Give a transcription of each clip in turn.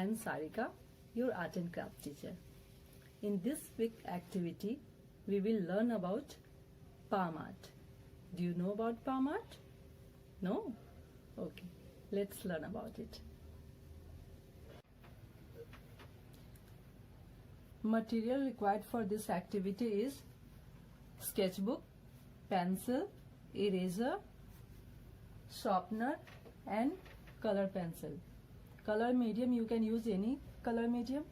am Sarika, your art and craft teacher. In this week activity, we will learn about palm art. Do you know about palm art? No? Okay, let's learn about it. Material required for this activity is sketchbook, pencil, eraser, sharpener and color pencil. Color medium, you can use any color medium.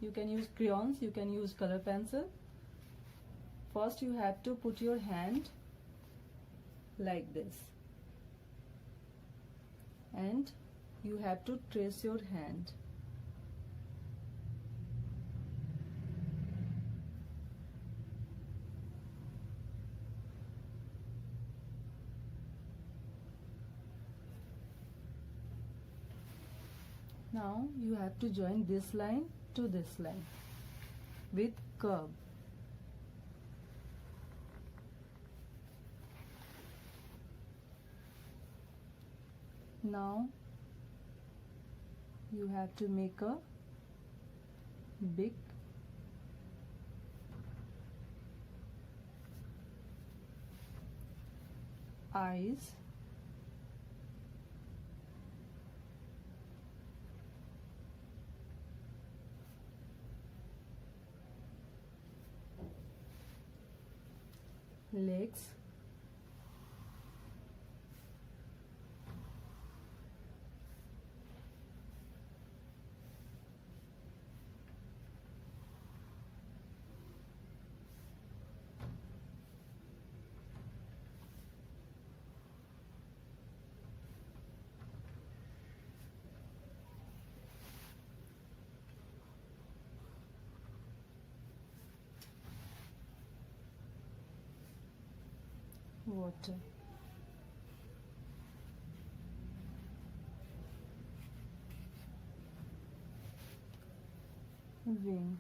You can use crayons, you can use color pencil. First you have to put your hand like this and you have to trace your hand. Now you have to join this line to this line with curve. Now you have to make a big eyes, legs, water, wing,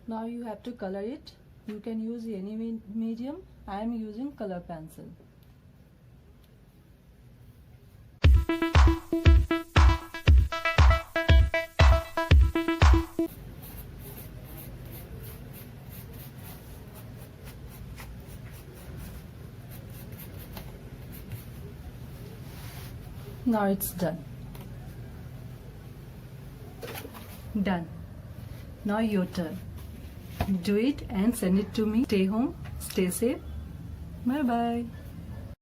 now you have to color it. You can use any medium. I am using color pencil. Now it's done. Done. Now your turn. Do it and send it to me. Stay home, stay safe. Bye bye.